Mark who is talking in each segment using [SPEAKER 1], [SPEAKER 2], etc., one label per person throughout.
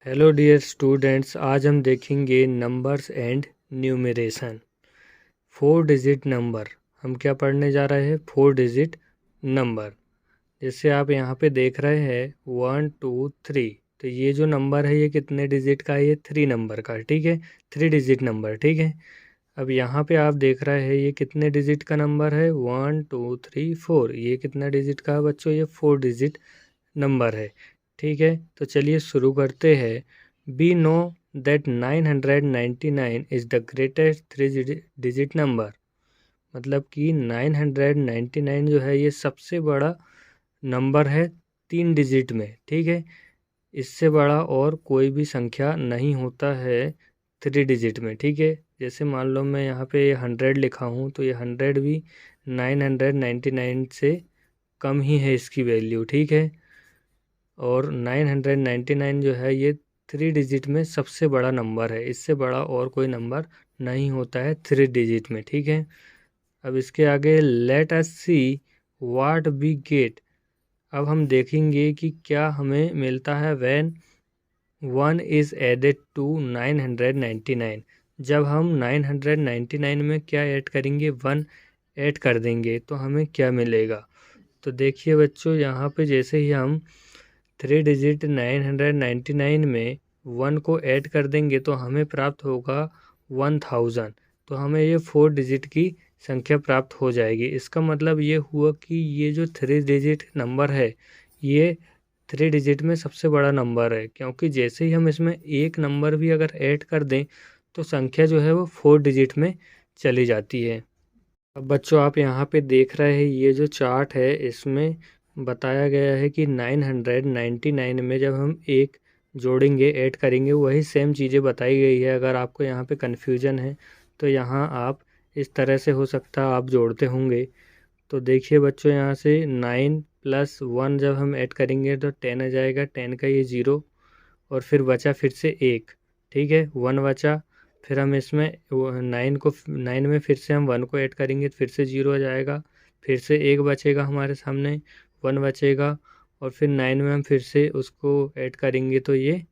[SPEAKER 1] Hello dear students, आज हम देखेंगे numbers and numeration. 4 digit number. हम क्या पढ़ने जा रहे हैं? 4 डिजिट नंबर। जैसे आप यहाँ पे देख रहे हैं 1 2 3, तो ये जो नंबर है ये कितने डिजिट का है? ये 3 नंबर का, ठीक है। 3 डिजिट नंबर, ठीक है। अब यहाँ पे आप देख रहे हैं ये कितने डिजिट का नंबर है? 1 2 3 4। ये कितना डिजिट का है बच्चों? ये 4 डिजिट नंबर है, ठीक है। तो चलिए शुरू करते हैं। We know that 999 is the greatest 3 digit number. मतलब कि 999 जो है ये सबसे बड़ा नंबर है 3 डिजिट में, ठीक है। इससे बड़ा और कोई भी संख्या नहीं होता है 3 डिजिट में, ठीक है। जैसे मान लो मैं यहाँ पे 100 लिखा हूँ, तो ये 100 भी 999 से कम ही है इसकी वैल्यू, ठीक है। और 999 जो है ये 3 डिजिट में सबसे बड़ा नंबर है। इससे बड़ा और कोई नंबर नहीं होता है 3 डिजिट में, ठीक है। अब इसके आगे let us see what we get. अब हम देखेंगे कि क्या हमें मिलता है व्हेन 1 इज़ एडेड टू 999। जब हम 999 में क्या ऐड करेंगे? 1 ऐड कर देंगे तो हमें क्या मिलेगा? तो देखिए बच्चों, यहाँ पे जैसे ही हम 3 डिजिट 999 में 1 को ऐड कर देंगे तो हमें प्राप्त होगा 1000। तो हमें ये 4 डिजिट की संख्या प्राप्त हो जाएगी। इसका मतलब ये हुआ कि ये जो 3 डिजिट नंबर है ये 3 डिजिट में सबसे बड़ा नंबर है, क्योंकि जैसे ही हम इसमें एक नंबर भी अगर ऐड कर दें तो संख्या जो है वो 4 डिजिट में चली जाती है। अब बच्चों आप यहाँ पे देख रहे हैं ये जो चार्ट है इसमें बताया गया है कि 999 में जब हम एक जोड़ेंगे, ऐड करेंगे, वही सेम चीज़ें बताई गई है। अगर आपको यहाँ पे कन्फ्यूजन है तो यहाँ आप इस तरह से हो सकता है आप जोड़ते होंगे। तो देखिए बच्चों, यहाँ से 9 + 1 जब हम ऐड करेंगे तो 10 आ जाएगा, 10 का ये 0 और फिर बचा फिर से 1, ठीक है, 1 बचा। फिर हम इसमें 9 में फिर से हम 1 को ऐड करेंगे तो फिर से 0 आ जाएगा, फिर से 1 बचेगा हमारे सामने, 1 बचेगा और फिर 9 में हम फिर से उसको ऐड करेंगे तो ये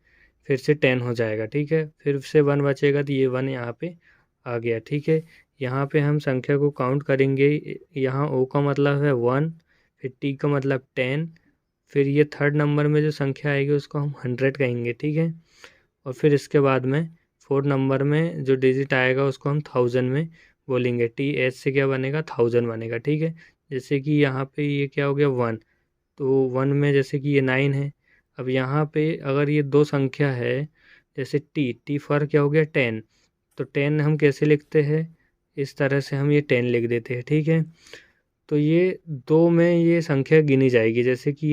[SPEAKER 1] फिर से 10 हो जाएगा, ठीक है। फिर से 1 बचेगा तो ये 1 यहाँ पे आ गया, ठीक है। यहाँ पे हम संख्या को काउंट करेंगे। यहाँ ओ का मतलब है 1, फिर टी का मतलब 10, फिर ये थर्ड नंबर में जो संख्या आएगी उसको हम 100 कहेंगे, ठीक है। और फिर इसके बाद में फोर्थ नंबर में जो डिजिट आएगा उसको हम 1000 में बोलेंगे। टी एच से क्या बनेगा? 1000 बनेगा, ठीक है। जैसे कि यहाँ पे ये क्या हो गया? 1। तो 1 में जैसे कि ये 9 है। अब यहाँ पे अगर ये दो संख्या है, जैसे टी फॉर क्या हो गया? 10। तो 10 हम कैसे लिखते हैं? इस तरह से हम ये 10 लिख देते हैं, ठीक है। तो ये दो में ये संख्या गिनी जाएगी, जैसे कि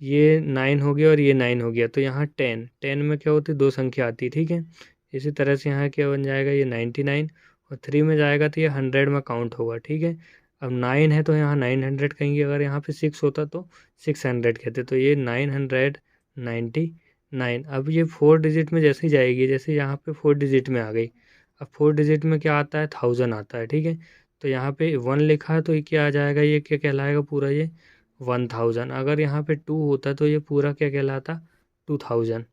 [SPEAKER 1] ये 9 हो गया और ये 9 हो गया, तो यहाँ 10 में क्या होती है? दो संख्या आती है, ठीक है। इसी तरह से यहाँ क्या बन जाएगा? ये 99 और 3 में जाएगा तो ये 100 में काउंट होगा, ठीक है। अब 9 है तो यहाँ 900 कहेंगे, अगर यहाँ पे 6 होता तो 600 कहते, तो ये 999। अब ये 4 डिजिट में जैसे ही जाएगी, जैसे यहाँ पे 4 डिजिट में आ गई। अब 4 डिजिट में क्या आता है? 1000 आता है, ठीक है। तो यहाँ पे 1 लिखा है तो ये क्या आ जाएगा? ये क्या कहलाएगा पूरा? ये 1000। अगर यहाँ पे 2 होता तो ये पूरा क्या कहलाता? 2000।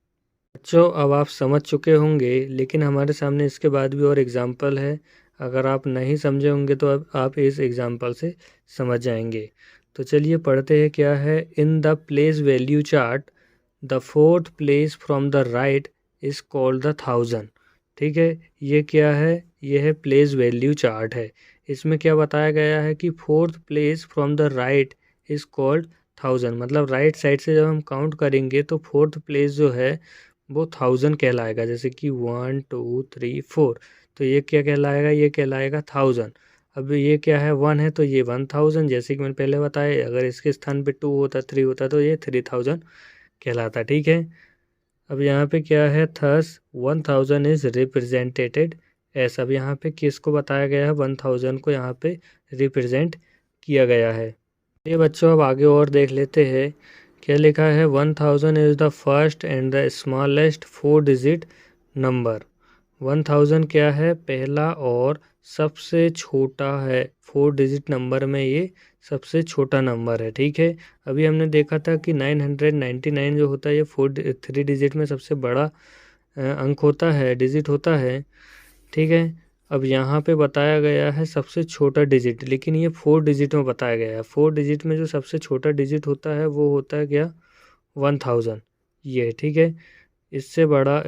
[SPEAKER 1] बच्चों अब आप समझ चुके होंगे, लेकिन हमारे सामने इसके बाद भी और एग्जाम्पल है। अगर आप नहीं समझे होंगे तो अब आप इस एग्जाम्पल से समझ जाएंगे। तो चलिए पढ़ते हैं क्या है। In the place value chart the fourth place from the right is called the 1000, ठीक है। ये क्या है? ये है प्लेस वैल्यू चार्ट है। इसमें क्या बताया गया है कि fourth place from the right is called 1000। मतलब राइट साइड से जब हम काउंट करेंगे तो फोर्थ प्लेस जो है वो 1000 कहलाएगा। जैसे कि 1 2 3 4, तो ये क्या कहलाएगा? ये कहलाएगा 1000। अब ये क्या है? 1 है तो ये 1000, जैसे कि मैंने पहले बताया। अगर इसके स्थान पे 2 होता, 3 होता तो ये 3000 कहलाता, ठीक है। अब यहाँ पे क्या है? Thus 1000 is represented S. अब यहाँ पे किसको बताया गया है? 1000 को यहाँ पे रिप्रेजेंट किया गया है। ये बच्चों अब आगे और देख लेते हैं क्या लिखा है। 1000 is the first and the smallest 4 digit number. 1000 क्या है? पहला और सबसे छोटा है। 4 डिजिट नंबर में ये सबसे छोटा नंबर है, ठीक है। अभी हमने देखा था कि 999 जो होता है ये 3 डिजिट में सबसे बड़ा अंक होता है, डिजिट होता है, ठीक है। अब यहाँ पे बताया गया है सबसे छोटा डिजिट, लेकिन ये 4 डिजिट में बताया गया है। 4 डिजिट में जो सबसे छोटा डिजिट होता है वो होता है क्या, 1000, ये, ठीक है। इससे बड़ा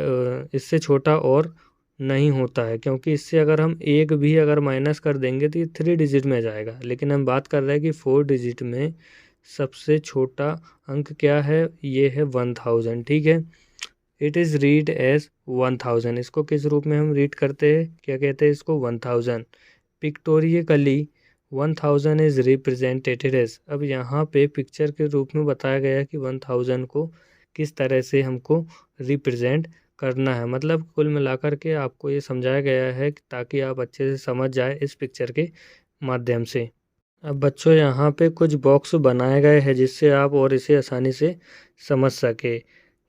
[SPEAKER 1] इससे छोटा और नहीं होता है, क्योंकि इससे अगर हम एक भी अगर माइनस कर देंगे तो ये 3 डिजिट में जाएगा। लेकिन हम बात कर रहे हैं कि 4 डिजिट में सबसे छोटा अंक क्या है, ये है 1000, ठीक है। इट इज़ रीड एज 1000, इसको किस रूप में हम रीड करते हैं, क्या कहते हैं इसको, 1000। पिक्टोरियली 1000 इज़ रिप्रेजेंटेड एज, अब यहाँ पे पिक्चर के रूप में बताया गया कि 1000 को किस तरह से हमको रिप्रेजेंट करना है। मतलब कुल मिलाकर के आपको ये समझाया गया है ताकि आप अच्छे से समझ जाए इस पिक्चर के माध्यम से। अब बच्चों यहाँ पे कुछ बॉक्स बनाए गए हैं जिससे आप और इसे आसानी से समझ सके।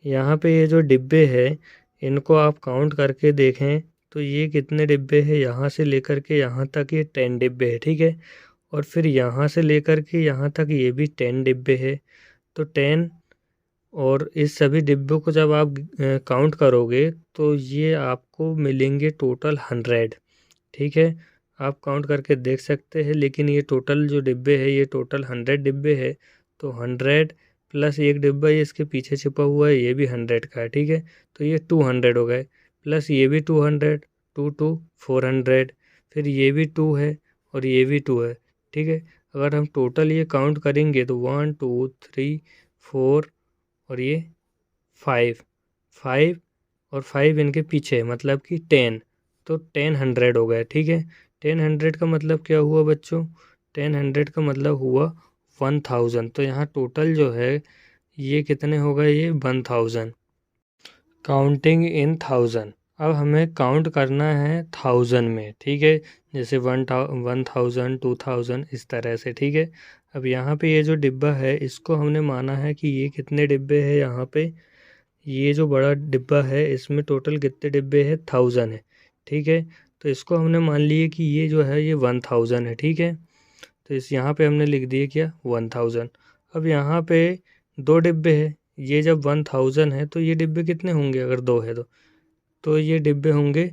[SPEAKER 1] यहाँ पे ये जो डिब्बे हैं इनको आप काउंट करके देखें तो ये कितने डिब्बे हैं, यहाँ से लेकर के यहाँ तक ये 10 डिब्बे हैं, ठीक है। और फिर यहाँ से लेकर के यहाँ तक ये भी 10 डिब्बे हैं, तो 10, और इस सभी डिब्बों को जब आप काउंट करोगे तो ये आपको मिलेंगे टोटल 100, ठीक है। आप काउंट करके देख सकते हैं, लेकिन ये टोटल जो डिब्बे है ये टोटल 100 डिब्बे है। तो 100 प्लस एक डिब्बा ये इसके पीछे छिपा हुआ है, ये भी 100 का है, ठीक है। तो ये 200 हो गए, प्लस ये भी 200, 2 400, फिर ये भी 2 है और ये भी 2 है, ठीक है। अगर हम टोटल ये काउंट करेंगे तो 1 2 3 4 और ये 5 5 और 5 इनके पीछे, मतलब कि 10, तो 10 100 हो गए, ठीक है। 10 100 का मतलब क्या हुआ बच्चों, 10 100 का मतलब हुआ 1000। तो यहाँ टोटल जो है ये कितने हो गए, ये 1000। काउंटिंग इन 1000, अब हमें काउंट करना है 1000 में, ठीक है। जैसे 1000 2000 इस तरह से, ठीक है। अब यहाँ पे ये जो डिब्बा है इसको हमने माना है कि ये कितने डिब्बे हैं, यहाँ पे ये जो बड़ा डिब्बा है इसमें टोटल कितने डिब्बे हैं, 1000 है, ठीक है। तो इसको हमने मान लिए कि ये जो है ये 1000 है, ठीक है। तो इस यहाँ पे हमने लिख दिए क्या, 1000। अब यहाँ पे 2 डिब्बे हैं, ये जब 1000 है तो ये डिब्बे कितने होंगे, अगर 2 है तो ये डिब्बे होंगे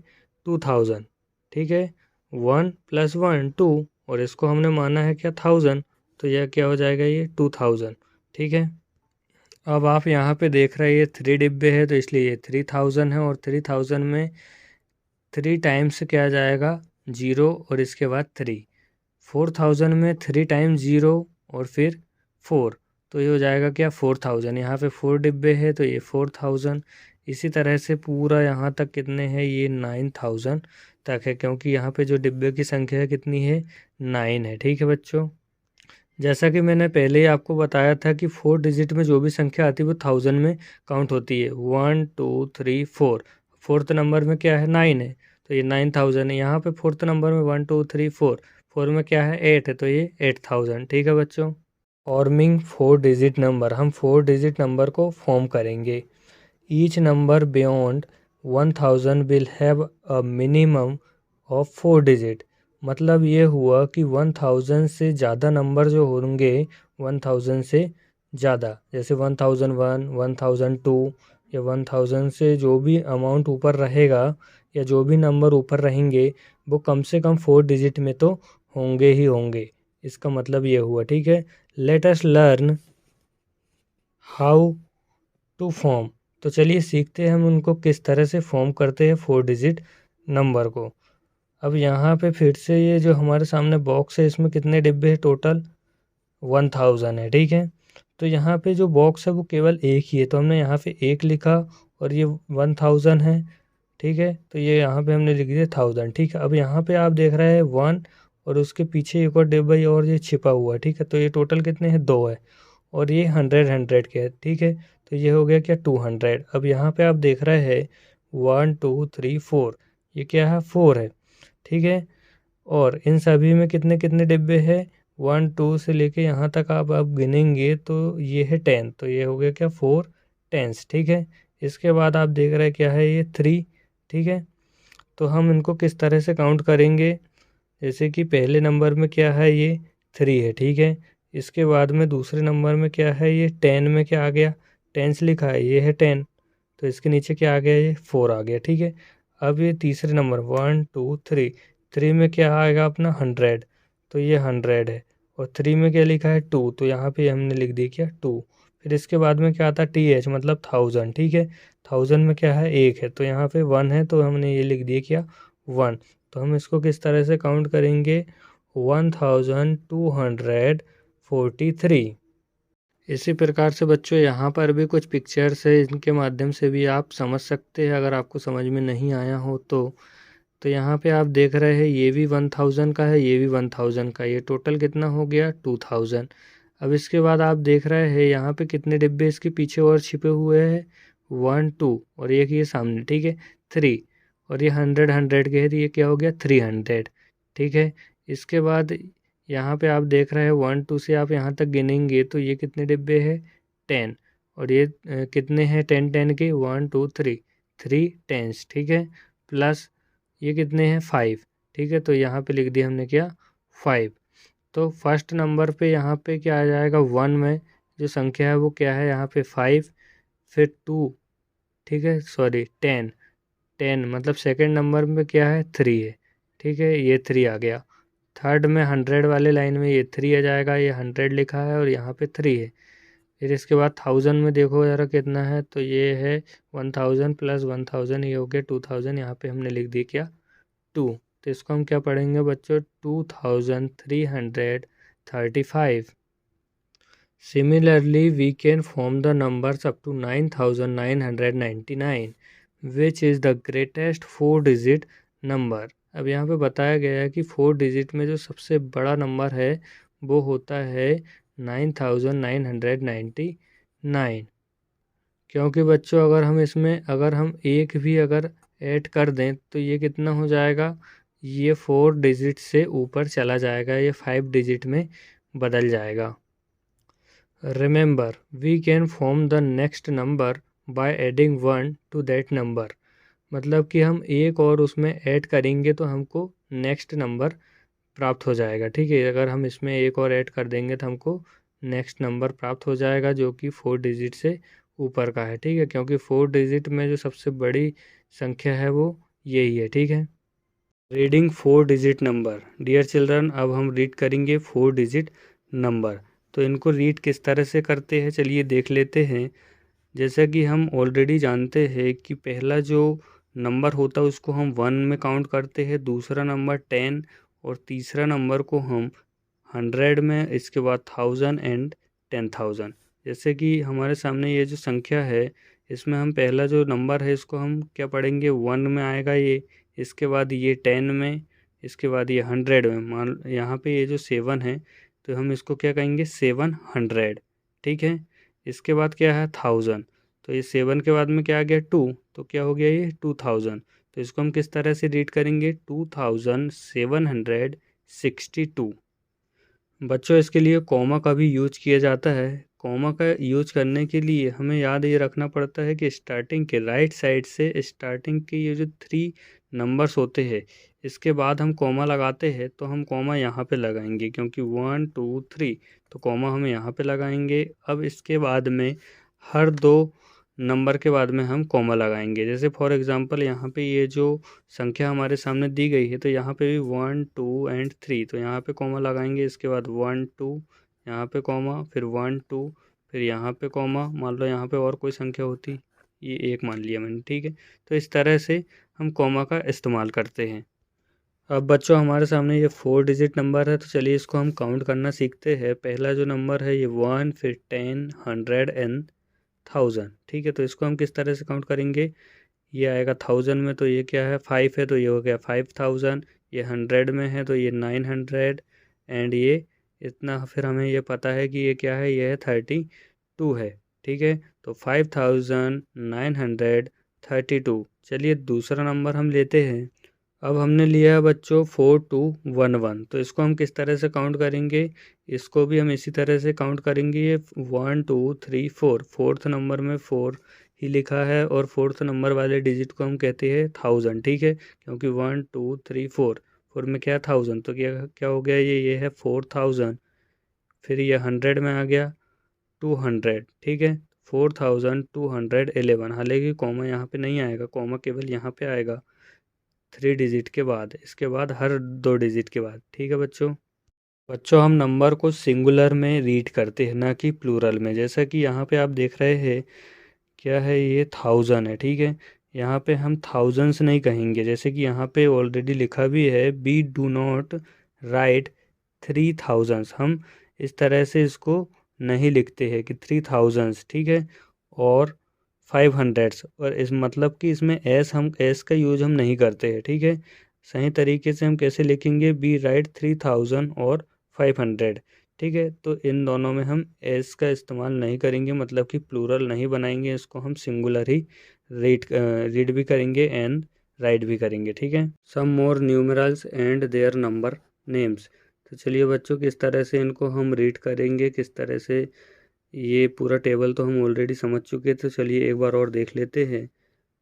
[SPEAKER 1] 2000, ठीक है। 1 + 1 2, और इसको हमने माना है क्या, 1000, तो यह क्या हो जाएगा, ये 2000, ठीक है। अब आप यहाँ पे देख रहे हैं ये 3 डिब्बे है तो इसलिए ये 3000 है, और 3000 में 3 टाइम्स क्या जाएगा, 0 और इसके बाद 3। 4000 में 3 टाइम्स 0 और फिर 4, तो ये हो जाएगा क्या, 4000। यहाँ पे 4 डिब्बे है तो ये 4000। इसी तरह से पूरा यहाँ तक कितने हैं, ये 9000 तक है, क्योंकि यहाँ पे जो डिब्बे की संख्या कितनी है, 9 है, ठीक है बच्चों। जैसा कि मैंने पहले ही आपको बताया था कि 4 डिजिट में जो भी संख्या आती है वो 1000 में काउंट होती है। 1 2 3 4, फोर्थ नंबर में क्या है, 9 है, तो ये 9000 है। यहाँ पे फोर्थ नंबर में 1 2 3 4, 4 में क्या है, 8 है, तो ये 8000, ठीक है बच्चों। फॉर्मिंग 4 डिजिट नंबर, हम 4 डिजिट नंबर को फॉर्म करेंगे। Each number beyond 1000 will have a minimum of 4 digit, मतलब ये हुआ कि 1000 से ज़्यादा नंबर जो होंगे, 1000 से ज़्यादा, जैसे 1001 1002 या 1000 से जो भी अमाउंट ऊपर रहेगा या जो भी नंबर ऊपर रहेंगे वो कम से कम 4 डिजिट में तो होंगे ही होंगे। इसका मतलब ये हुआ, ठीक है। Let us learn how to form, तो चलिए सीखते हैं हम उनको किस तरह से फॉर्म करते हैं 4 डिजिट नंबर को। अब यहाँ पे फिर से ये जो हमारे सामने बॉक्स है इसमें कितने डिब्बे हैं, टोटल 1000 है, ठीक है। तो यहाँ पे जो बॉक्स है वो केवल एक ही है, तो हमने यहाँ पे एक लिखा और ये 1000 है, ठीक है। तो ये यहाँ पे हमने लिख दिया 1000, ठीक है। अब यहाँ पे आप देख रहे हैं 1 और उसके पीछे एक और डिब्बा और ये छिपा हुआ है, ठीक है। तो ये टोटल कितने हैं, 2 है, और ये 100 के है, ठीक है। तो ये हो गया क्या, 200। अब यहाँ पे आप देख रहे हैं 1 2 3 4, ये क्या है, 4 है, ठीक है। और इन सभी में कितने कितने डिब्बे हैं, 1 2 से लेके यहाँ तक आप गिनेंगे तो ये है 10, तो ये हो गया क्या, 4 टेंस, ठीक है। इसके बाद आप देख रहे हैं क्या है, ये 3, ठीक है। तो हम इनको किस तरह से काउंट करेंगे, जैसे कि पहले नंबर में क्या है, ये 3 है, ठीक है। इसके बाद में दूसरे नंबर में क्या है, ये 10 में क्या आ गया, टेंस लिखा है, ये है 10, तो इसके नीचे क्या आ गया, ये 4 आ गया, ठीक है। अब ये तीसरे नंबर 1 2 3, 3 में क्या आएगा अपना 100, तो ये 100 है। और 3 में क्या लिखा है 2, तो यहाँ पे हमने लिख दिया क्या 2। फिर इसके बाद में क्या आता है TH मतलब 1000, ठीक है। 1000 में क्या है 1 है, तो यहाँ पे 1 है, तो हमने ये लिख दिया क्या 1। तो हम इसको किस तरह से काउंट करेंगे, 1243। इसी प्रकार से बच्चों यहाँ पर भी कुछ पिक्चर्स है, इनके माध्यम से भी आप समझ सकते हैं अगर आपको समझ में नहीं आया हो तो यहाँ पे आप देख रहे हैं ये भी 1000 का है, ये भी 1000 का, ये टोटल कितना हो गया 2000। अब इसके बाद आप देख रहे हैं यहाँ पे कितने डिब्बे इसके पीछे और छिपे हुए हैं, 1 2 और एक ये सामने, ठीक है 3, और ये 100 के है, तो ये क्या हो गया 300, ठीक है। इसके बाद यहाँ पे आप देख रहे हैं 1 2 से आप यहाँ तक गिनेंगे तो ये कितने डिब्बे हैं 10, और ये कितने हैं 10 के 1 2 3, 3 10, ठीक है। प्लस ये कितने हैं 5, ठीक है, तो यहाँ पे लिख दिया हमने क्या 5। तो फर्स्ट नंबर पे यहाँ पे क्या आ जाएगा 1 में जो संख्या है वो क्या है यहाँ पे 5, फिर 2, ठीक है, सॉरी 10, 10 मतलब सेकंड नंबर में क्या है 3 है, ठीक है, ये 3 आ गया। थर्ड में 100 वाले लाइन में ये 3 आ जाएगा, ये 100 लिखा है और यहाँ पे 3 है। फिर इसके बाद 1000 में देखो ज़रा कितना है, तो ये है 1000 प्लस 1000, ये हो गया 2000, यहाँ पे हमने लिख दिया क्या 2। तो इसको हम क्या पढ़ेंगे बच्चों 2335। Similarly, we can form the numbers up to 9999, which is the greatest 4-digit number. अब यहाँ पे बताया गया है कि 4 डिजिट में जो सबसे बड़ा नंबर है वो होता है 9999, क्योंकि बच्चों अगर हम एक भी अगर ऐड कर दें तो ये कितना हो जाएगा, ये 4 डिजिट से ऊपर चला जाएगा, ये 5 डिजिट में बदल जाएगा। Remember, we can form the next number by adding 1 to that number. मतलब कि हम एक और उसमें ऐड करेंगे तो हमको नेक्स्ट नंबर प्राप्त हो जाएगा, ठीक है। अगर हम इसमें एक और ऐड कर देंगे तो हमको नेक्स्ट नंबर प्राप्त हो जाएगा जो कि 4 डिजिट से ऊपर का है, ठीक है, क्योंकि 4 डिजिट में जो सबसे बड़ी संख्या है वो यही है, ठीक है। Reading 4 digit number. Dear children, अब हम रीड करेंगे 4 डिजिट नंबर। तो इनको रीड किस तरह से करते हैं चलिए देख लेते हैं। जैसा कि हम ऑलरेडी जानते हैं कि पहला जो नंबर होता है उसको हम 1 में काउंट करते हैं, दूसरा नंबर 10 और तीसरा नंबर को हम 100 में, इसके बाद 1000 एंड 10,000। जैसे कि हमारे सामने ये जो संख्या है इसमें हम पहला जो नंबर है इसको हम क्या पढ़ेंगे 1 में आएगा ये, इसके बाद ये 10 में, इसके बाद ये 100 में। मान यहाँ पे ये जो 7 है तो हम इसको क्या कहेंगे 700, ठीक है। इसके बाद क्या है 1000, तो ये 7 के बाद में क्या आ गया 2, तो क्या हो गया ये 2000। तो इसको हम किस तरह से रीड करेंगे 2762। बच्चों इसके लिए कॉमा का भी यूज किया जाता है। कॉमा का यूज करने के लिए हमें याद ये रखना पड़ता है कि स्टार्टिंग के राइट साइड से स्टार्टिंग के ये जो 3 नंबर्स होते हैं इसके बाद हम कॉमा लगाते हैं, तो हम कॉमा यहाँ पे लगाएंगे क्योंकि 1 2 3, तो कॉमा हम यहाँ पे लगाएंगे। अब इसके बाद में हर 2 नंबर के बाद में हम कॉमा लगाएंगे। जैसे फॉर एग्जांपल यहाँ पे ये जो संख्या हमारे सामने दी गई है तो यहाँ पे भी 1 2 एंड 3, तो यहाँ पे कॉमा लगाएंगे। इसके बाद 1 2, यहाँ पे कॉमा, फिर 1 2, फिर यहाँ पे कॉमा। मान लो यहाँ पे और कोई संख्या होती, ये 1 मान लिया मैंने, ठीक है। तो इस तरह से हम कॉमा का इस्तेमाल करते हैं। अब बच्चों हमारे सामने ये 4 डिजिट नंबर है, तो चलिए इसको हम काउंट करना सीखते हैं। पहला जो नंबर है ये 1, फिर 10, 100 एंड 1000, ठीक है। तो इसको हम किस तरह से काउंट करेंगे, ये आएगा 1000 में तो ये क्या है 5 है, तो ये हो गया 5000। ये 100 में है तो ये 900 एंड ये इतना, फिर हमें ये पता है कि ये क्या है, ये है 32 है, ठीक है। तो 5932। चलिए दूसरा नंबर हम लेते हैं। अब हमने लिया है बच्चों 4211, तो इसको हम किस तरह से काउंट करेंगे, इसको भी हम इसी तरह से काउंट करेंगे। ये 1 2 3 4, फोर्थ नंबर में 4 ही लिखा है और फोर्थ नंबर वाले डिजिट को हम कहते हैं 1000, ठीक है, क्योंकि 1 2 3 4 में क्या है 1000, तो क्या क्या हो गया, ये है 4000। फिर ये 100 में आ गया 200, ठीक है, 4211। हालांकि कॉमा यहाँ पे नहीं आएगा, कॉमा केवल यहाँ पे आएगा 3 डिजिट के बाद, इसके बाद हर 2 डिजिट के बाद, ठीक है बच्चों हम नंबर को सिंगुलर में रीड करते हैं, ना कि प्लूरल में। जैसा कि यहाँ पे आप देख रहे हैं क्या है, ये 1000 है, ठीक है। यहाँ पे हम थाउजेंड्स नहीं कहेंगे, जैसे कि यहाँ पे ऑलरेडी लिखा भी है, बी डू नॉट राइट 3000। हम इस तरह से इसको नहीं लिखते हैं कि 3000, ठीक है, और 500, और इस मतलब कि इसमें एस का यूज हम नहीं करते हैं, ठीक है। सही तरीके से हम कैसे लिखेंगे, बी राइट 3000 और 500, ठीक है। तो इन दोनों में हम एस का इस्तेमाल नहीं करेंगे, मतलब कि प्लूरल नहीं बनाएंगे, इसको हम सिंगुलर ही रीड भी करेंगे एंड राइट भी करेंगे, ठीक है। Some more numerals and their number names. तो चलिए बच्चों, किस तरह से इनको हम रीड करेंगे, किस तरह से, ये पूरा टेबल तो हम ऑलरेडी समझ चुके थे, चलिए एक बार और देख लेते हैं।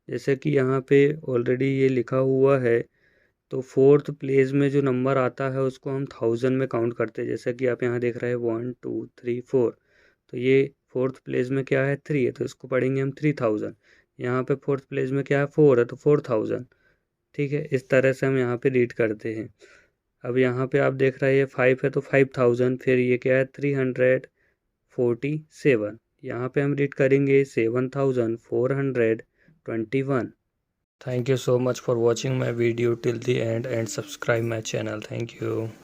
[SPEAKER 1] जैसे कि यहाँ पे ऑलरेडी ये लिखा हुआ है, तो 4th प्लेस में जो नंबर आता है उसको हम 1000 में काउंट करते हैं। जैसा कि आप यहाँ देख रहे हैं 1 2 3 4, तो ये 4th प्लेस में क्या है, 3 है, तो इसको पढ़ेंगे हम 3000। यहाँ पे 4th प्लेस में क्या है, 4 है, तो 4000, ठीक है। इस तरह से हम यहाँ पे रीड करते हैं। अब यहाँ पे आप देख रहे हैं 5 है, तो 5000, फिर ये क्या है 347, यहाँ पे हम रीड करेंगे 7421। Thank you so much for watching my video till the end and subscribe my channel. Thank you.